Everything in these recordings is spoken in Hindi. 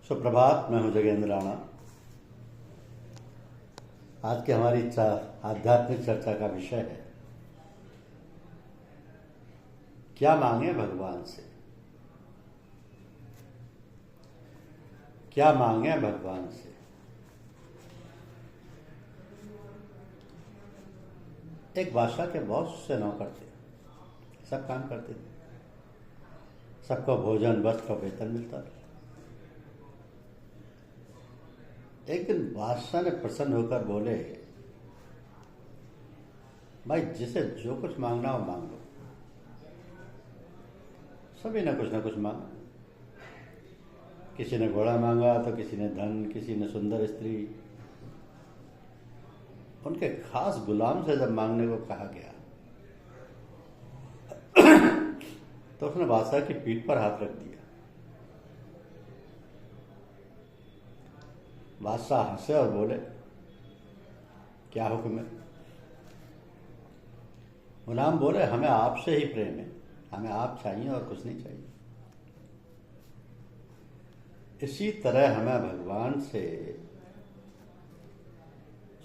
सुप्रभात। मैं हूं जगेंद्र राणा। आज की हमारी आध्यात्मिक चर्चा का विषय है क्या मांगे भगवान से। क्या मांगे भगवान से। एक बादशाह के बहुत से नौकर थे, सब काम करते थे, सबको भोजन वस्त्र और वेतन मिलता था। एक दिन बादशाह ने प्रसन्न होकर बोले, भाई जिसे जो कुछ मांगना हो मांग लो। सभी ने कुछ ना कुछ मांगा। किसी ने घोड़ा मांगा तो किसी ने धन, किसी ने सुंदर स्त्री। उनके खास गुलाम से जब मांगने को कहा गया तो उसने बादशाह की पीठ पर हाथ रख दिया। बादशाह हंसे और बोले, क्या हुक्म है। गुलाम बोले, हमें आपसे ही प्रेम है, हमें आप चाहिए और कुछ नहीं चाहिए। इसी तरह हमें भगवान से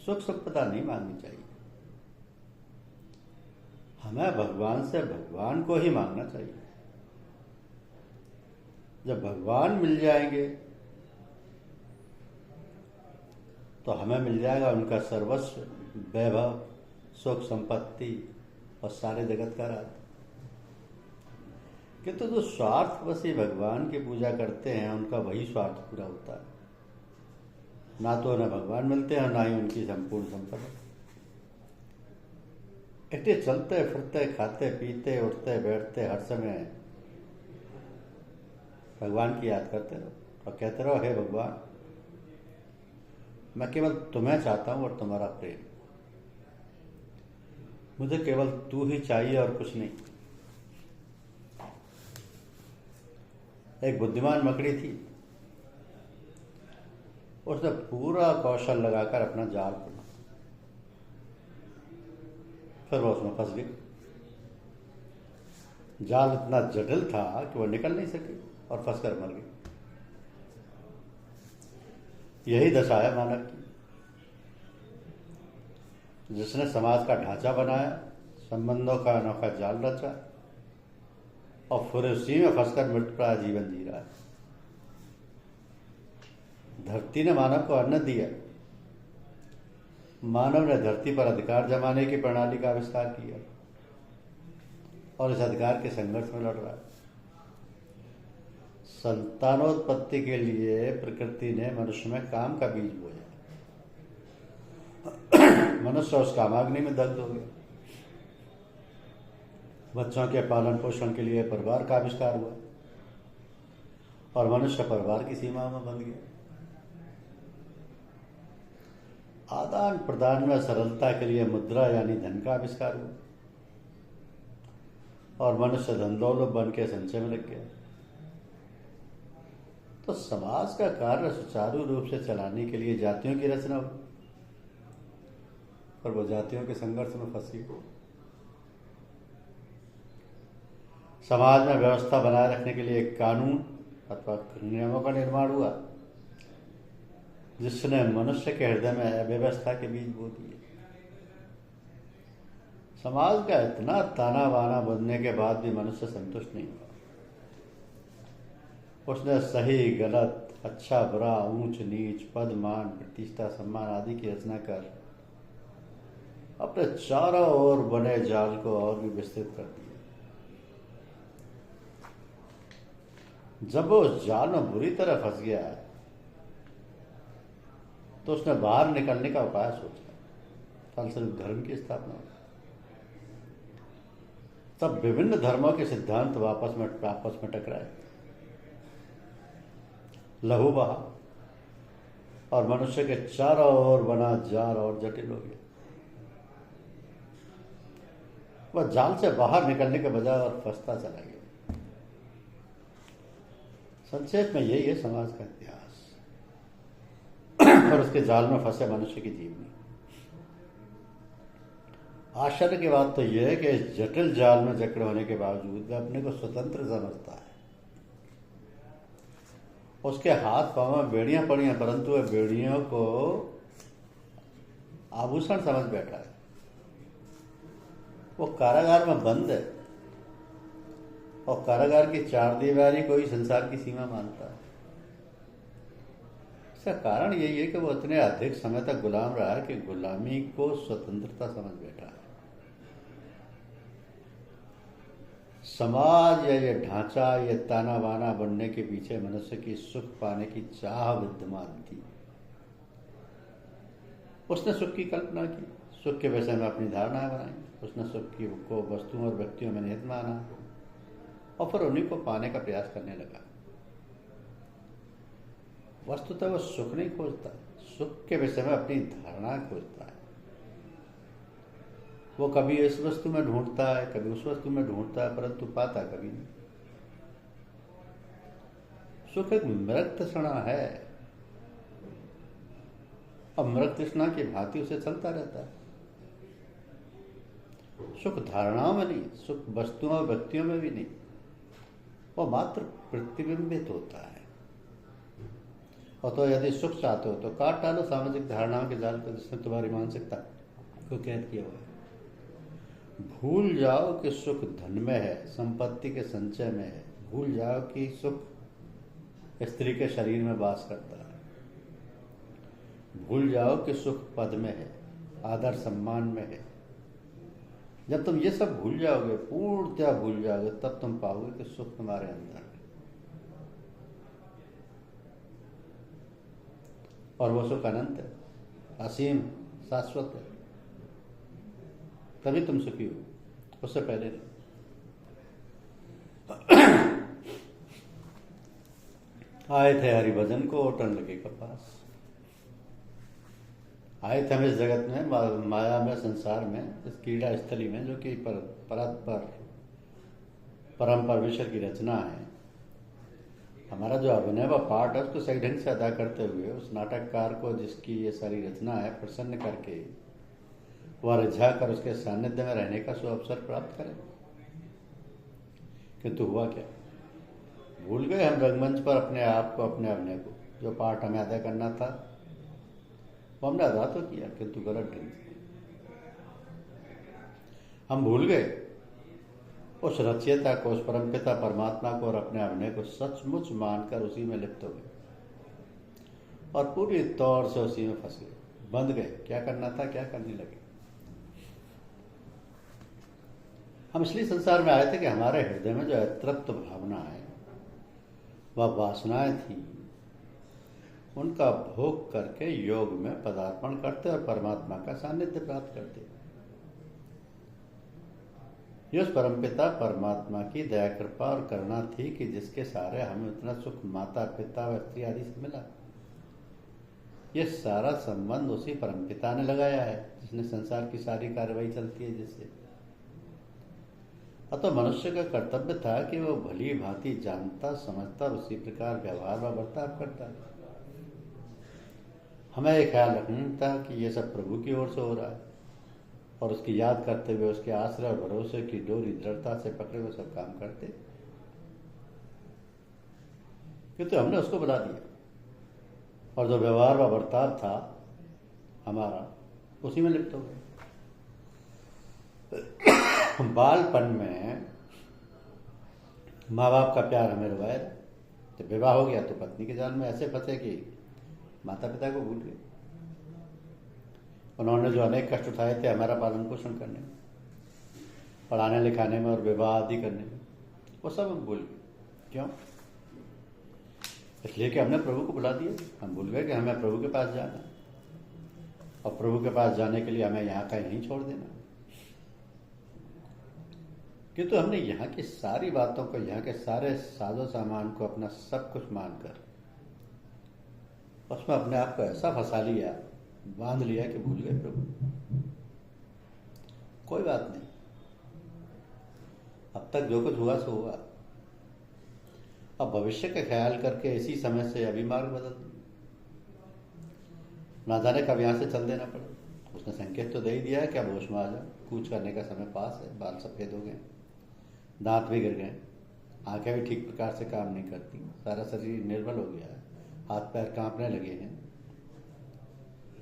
सुख संपदा नहीं मांगनी चाहिए। हमें भगवान से भगवान को ही मांगना चाहिए। जब भगवान मिल जाएंगे तो हमें मिल जाएगा उनका सर्वस्व, वैभव, सुख संपत्ति और सारे जगत का राज। किंतु जो स्वार्थवशी भगवान की पूजा करते हैं उनका वही स्वार्थ पूरा होता है। ना तो उन्हें भगवान मिलते हैं, ना ही उनकी संपूर्ण संपदा। इतने चलते फिरते, खाते पीते, उठते बैठते, हर समय भगवान की याद करते रहो और कहते रहो, हे भगवान, मैं केवल तुम्हें चाहता हूं और तुम्हारा प्रेम। मुझे केवल तू ही चाहिए और कुछ नहीं। एक बुद्धिमान मकड़ी थी, उसने पूरा कौशल लगाकर अपना जाल बुना, फिर वो उसमें फंस गई। जाल इतना जटिल था कि वो निकल नहीं सकी और फंसकर मर गई। यही दशा है मानव की। जिसने समाज का ढांचा बनाया, संबंधों का अनोखा जाल रचा और फिर उसी में फंसकर मृतप्राय जीवन जी रहा है। धरती ने मानव को अन्न दिया। मानव ने धरती पर अधिकार जमाने की प्रणाली का आविष्कार किया और इस अधिकार के संघर्ष में लड़ रहा है। संतानोत्पत्ति के लिए प्रकृति ने मनुष्य में काम का बीज बोया। मनुष्य उस कामाग्नि में दग्ध हो गया। बच्चों के पालन पोषण के लिए परिवार का आविष्कार हुआ और मनुष्य परिवार की सीमा में बंध गया। आदान प्रदान में सरलता के लिए मुद्रा यानी धन का आविष्कार हुआ और मनुष्य धन दौलत बन के संचय में लग गया। तो समाज का कार्य सुचारू रूप से चलाने के लिए जातियों की रचना हुई और वो जातियों के संघर्ष में फंसी। समाज में व्यवस्था बनाए रखने के लिए एक कानून अथवा नियमों का निर्माण हुआ जिसने मनुष्य के हृदय में अव्यवस्था के बीज बो दिए। समाज का इतना ताना बाना बनने के बाद भी मनुष्य संतुष्ट नहीं हुआ। उसने सही गलत, अच्छा बुरा, ऊंच नीच, पद मान, प्रतिष्ठा, सम्मान आदि की रचना कर अपने चारों ओर बने जाल को और भी विस्तृत कर दिया। जब वो उस जाल में बुरी तरह फंस गया तो उसने बाहर निकलने का उपाय सोचा। फलस्वरूप धर्म की स्थापना हुई। तब विभिन्न धर्मों के सिद्धांत आपस में टकराए, लहू बहा और मनुष्य के चारों ओर बना जाल और जटिल हो गया। वह जाल से बाहर निकलने के बजाय और फंसता चला गया। संक्षेप में यही है समाज का इतिहास और उसके जाल में फंसे मनुष्य की जीवनी। आश्चर्य की बात तो यह है कि इस जटिल जाल में जकड़े होने के बावजूद वह अपने को स्वतंत्र समझता है उसके हाथ पांव में बेड़ियां पड़ी हैं, परंतु वह बेड़ियों को आभूषण समझ बैठा है। वो कारागार में बंद है और कारागार की चार दीवारी को ही संसार की सीमा मानता है। इसका कारण यही है कि वो इतने अधिक समय तक गुलाम रहा है कि गुलामी को स्वतंत्रता समझ बैठा है। समाज या ये ढांचा, ये ताना बाना बनने के पीछे मनुष्य की सुख पाने की चाह विद्यमान थी। उसने सुख की कल्पना की, सुख के विषय में अपनी धारणाएं बनाई, उसने सुख की को वस्तुओं और व्यक्तियों में निहित माना और फिर उन्हीं को पाने का प्रयास करने लगा। वस्तुतः वह सुख नहीं खोजता, सुख के विषय में अपनी धारणा खोजता है। वो कभी इस वस्तु में ढूंढता है, कभी उस वस्तु में ढूंढता है, परंतु पाता कभी नहीं। सुख एक मृत तृष्णा है और मृत तृष्णा की भांति उसे चलता रहता है। सुख धारणाओं में नहीं, सुख वस्तुओं और व्यक्तियों में भी नहीं, वो मात्र प्रतिबिंबित होता है। और तो यदि सुख चाहते हो तो काट डालो सामाजिक धारणाओं के जाल को जिसने तुम्हारी मानसिकता को कैद किया हुआ है। भूल जाओ कि सुख धन में है, संपत्ति के संचय में है। भूल जाओ कि सुख स्त्री के शरीर में वास करता है। भूल जाओ कि सुख पद में है, आदर सम्मान में है। जब तुम ये सब भूल जाओगे, पूर्णतया भूल जाओगे, तब तुम पाओगे कि सुख तुम्हारे अंदर है और वो सुख अनंत है, असीम, शाश्वत है। तभी तुम सुखी हो, उससे पहले नहीं। आए थे हरिभजन को ओटन लगे कपास। आए थे हम इस जगत में, माया में, संसार में, इस क्रीड़ा स्थली में, जो कि परम परमेश्वर की रचना है। हमारा जो अभिनय व पाठ है उसको सही ढंग से अदा करते हुए उस नाटककार को, जिसकी ये सारी रचना है, प्रसन्न करके वह रिझा कर उसके सानिध्य में रहने का अवसर प्राप्त करें। किंतु हुआ क्या? भूल गए हम रंगमंच पर अपने आप को, अपने अभिनय को। जो पाठ हमें अदा करना था वो हमने अदा तो किया, किंतु गलत ढंग से। हम भूल गए उस रचयिता को, उस परमपिता परमात्मा को और अपने अभिनय को सचमुच मानकर उसी में लिप्त हो गए और पूरी तौर से उसी में फंस गए, बंध गए। क्या करना था, क्या करने लगे। हम इसलिए संसार में आए थे कि हमारे हृदय में जो अतृप्त भावना है, वह वासनाएं थी, उनका भोग करके योग में पदार्पण करते और परमात्मा का सानिध्य प्राप्त करते। ये उस परमपिता परमात्मा की दया कृपा और करुणा थी कि जिसके सहारे हमें इतना सुख माता पिता व स्त्री आदि से मिला। ये सारा संबंध उसी परमपिता ने लगाया है, जिसने संसार की सारी कार्रवाई चलती है जिससे। अतः मनुष्य का कर्तव्य था कि वो भली भांति जानता, समझता और उसी प्रकार व्यवहार व बर्ताव करता है। हमें एक ख्याल रखना था कि ये सब प्रभु की ओर से हो रहा है और उसकी याद करते हुए उसके आश्रय और भरोसे की डोरी दृढ़ता से पकड़े हुए सब काम करते। किंतु हमने उसको बुला दिया और जो व्यवहार व बर्ताव था हमारा, उसी में लिप्त हो गए। बालपन में माँ बाप का प्यार हमें रुवाया, जब विवाह हो गया तो पत्नी के जाल में ऐसे फंसे कि माता पिता को भूल गए। उन्होंने जो अनेक कष्ट उठाए थे हमारा पालन पोषण करने में, पढ़ाने लिखाने में और विवाह आदि करने में, वो सब हम भूल गए। क्यों? इसलिए कि हमने प्रभु को बुला दिया। हम भूल गए कि हमें प्रभु के पास जाना है और प्रभु के पास जाने के लिए हमें यहाँ का यहीं छोड़ देना। किंतु हमने यहाँ की सारी बातों को, यहाँ के सारे साजो सामान को अपना सब कुछ मानकर उसमें अपने आप को ऐसा फंसा लिया, बांध लिया कि भूल गए प्रभु। कोई बात नहीं, अब तक जो कुछ हुआ सो हुआ। अब भविष्य का ख्याल करके इसी समय से अभी मार्ग बदल, ना जाने कब यहां से चल देना पड़े। उसने संकेत तो दे ही दिया है कि अब होश में आ जाओ, कूच करने का समय पास है। बाल सफेद हो गए, दांत भी गिर गए, आंखें भी ठीक प्रकार से काम नहीं करती, सारा शरीर निर्बल हो गया है, हाथ पैर कांपने लगे हैं।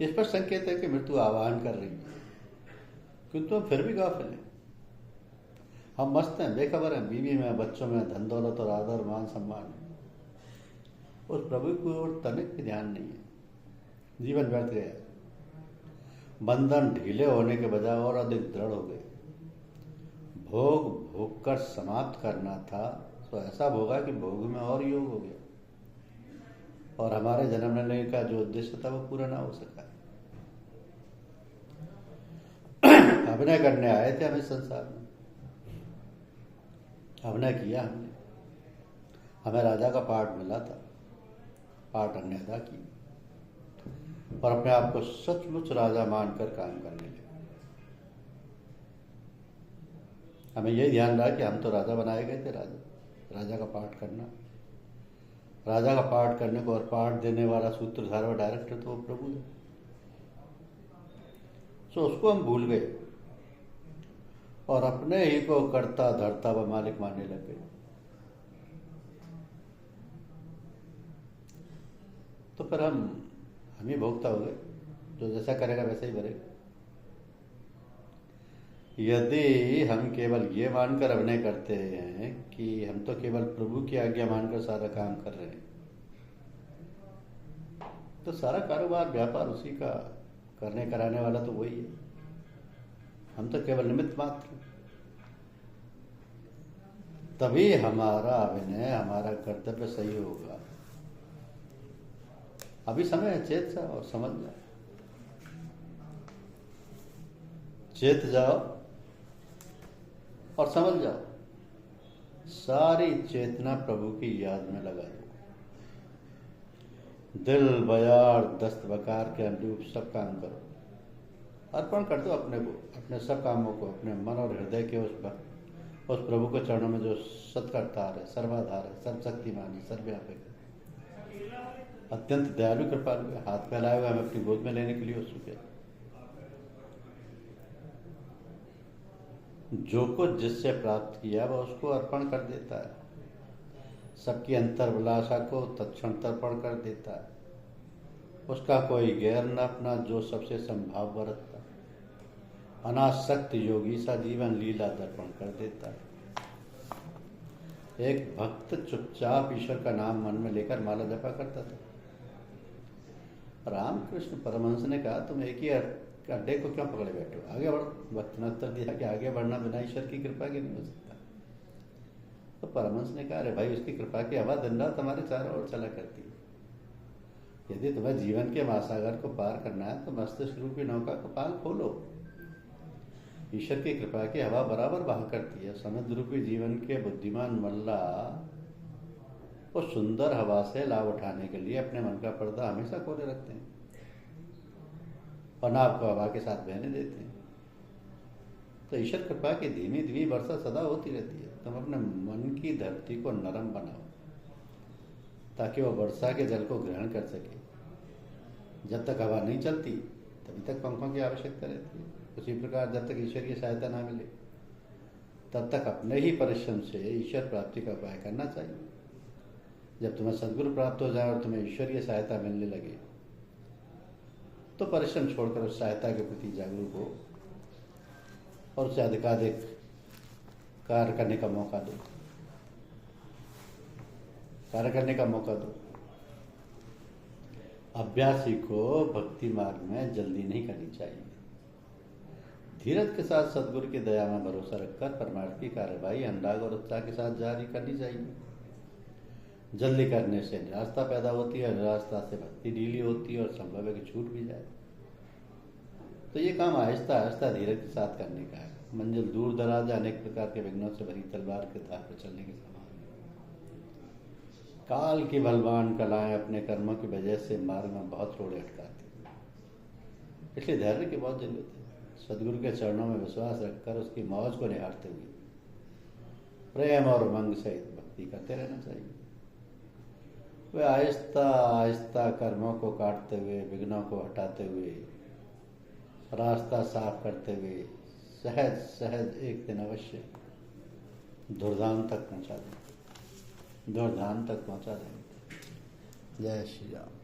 इस पर संकेत है कि मृत्यु आह्वान कर रही है, किंतु हम फिर भी गाफिल हैं। हम मस्त हैं, बेखबर हैं, बीवी में, बच्चों में, धन दौलत और आदर मान सम्मान। उस प्रभु की ओर तनिक भी ध्यान नहीं है। जीवन व्यर्थ गया, बंधन ढीले होने के बजाय और अधिक दृढ़ हो गए। भोग भोग कर समाप्त करना था तो ऐसा भोगा कि भोग में और योग हो गया, और हमारे जन्म लेने का जो उद्देश्य था वो पूरा ना हो सका। अभिनय करने आए थे हम इस संसार में, अभिनय किया हमने, हमें राजा का पाठ मिला था, पाठ हमने अदा किया और अपने आप को सचमुच राजा मानकर काम करने लगे। हमें यही ध्यान रहा कि हम तो राजा बनाए गए थे, राजा का पाठ करना, राजा का पाठ करने को और पाठ देने वाला सूत्रधार और डायरेक्टर तो वो प्रभु है। सो उसको हम भूल गए और अपने ही को करता धरता व मालिक मानने लग गए। तो फिर हम ही भोगता हो गए, जो जैसा करेगा वैसे ही भरेगा। यदि हम केवल ये मानकर अभिनय करते हैं कि हम तो केवल प्रभु की आज्ञा मानकर सारा काम कर रहे हैं, तो सारा कारोबार व्यापार उसी का करने कराने वाला तो वही है, हम तो केवल निमित्त मात्र। तभी हमारा अभिनय, हमारा कर्तव्य सही होगा। अभी समय है, चेत जाओ और समझ जाओ, चेत जाओ और समझ जाओ। सारी चेतना प्रभु की याद में लगा दो, दिल बयार दस्त बकार के अनुरूप सब काम करो, अर्पण कर दो अपने को, अपने सब कामों को, अपने मन और हृदय के उस प्रभु के चरणों में जो सत्कर्तार है, सर्वाधार है, सर्वशक्तिमान है, सर्वव्यापक है, अत्यंत दयालु कृपालु है, हाथ फैलाए हुए हमें अपनी गोद में लेने के लिए उत्सुक है। जो कुछ जिससे प्राप्त किया वह उसको अर्पण कर देता है, सबकी अंतर्भिलाषा को तत्क्षण तर्पण कर देता है, उसका कोई गैर न अपना जो सबसे संभाव बरतता, अनासक्त योगी सा जीवन लीला दर्पण कर देता है। एक भक्त चुपचाप ईश्वर का नाम मन में लेकर माला जपा करता था। रामकृष्ण परमहंस ने कहा, तुम एक ही अड्डे को क्यों पकड़े बैठे हो, आगे बढ़ो। भक्त ने उत्तर दिया कि आगे बढ़ना बिना ईश्वर की कृपा के नहीं हो सकता। तो परमहंस ने कहा, अरे भाई, उसकी कृपा की हवा दिन रात तुम्हारे चारों ओर चला करती है। यदि तुम्हें जीवन के महासागर को पार करना है तो मस्तिष्क रूपी नौका को पाल खोलो। ईश्वर की कृपा की हवा बराबर बहा करती है। समुद्र रूपी जीवन के बुद्धिमान मल्ला उस सुंदर हवा से लाभ उठाने के लिए अपने मन का पर्दा हमेशा खोले रखते हैं और नाव को हवा के साथ बहने देते हैं। तो ईश्वर कृपा की धीमी धीमी वर्षा सदा होती रहती है। तुम अपने मन की धरती को नरम बनाओ ताकि वह वर्षा के जल को ग्रहण कर सके। जब तक हवा नहीं चलती तभी तक पंखों की आवश्यकता रहती है। उसी प्रकार जब तक ईश्वर की सहायता ना मिले तब तक अपने ही परिश्रम से ईश्वर प्राप्ति का उपाय करना चाहिए। जब तुम्हें सद्गुरु प्राप्त हो जाए और तुम्हें ईश्वरीय सहायता मिलने लगे तो परिश्रम छोड़कर उस सहायता के प्रति जागरूक हो और उसे अधिकाधिक कार्य करने का मौका दो, कार्य करने का मौका दो। अभ्यासी को भक्ति मार्ग में जल्दी नहीं करनी चाहिए। धीरज के साथ सद्गुरु की दया में भरोसा रखकर परमार्थ की कार्यवाही अनुराग और उत्साह के साथ जारी करनी चाहिए। जल्दी करने से निराशा पैदा होती है, निराशा से भक्ति ढीली होती है और संभव है कि छूट भी जाए। तो ये काम आहिस्ता आहिस्ता धीरज के साथ करने का है। मंजिल दूर दराज, अनेक प्रकार के विघ्नों से भरी तलवार के धार पर चलने के समान है। काल की बलवान कलाएं अपने कर्मों की वजह से मार्ग में बहुत रोड़े अटकाती हैं, इसलिए धैर्य की बहुत जरूरत है। सदगुरु के चरणों में विश्वास रखकर उसकी मौज को निहारते हुए प्रेम और उमंग सहित भक्ति करते रहना चाहिए। वे आहिस्ता आहिस्ता कर्मों को काटते हुए, विघ्नों को हटाते हुए, रास्ता साफ करते हुए सहज सहज एक दिन अवश्य धुरधाम तक पहुंचा दें। जो ध्यान तक पहुंचा देंगे। जय श्री राम।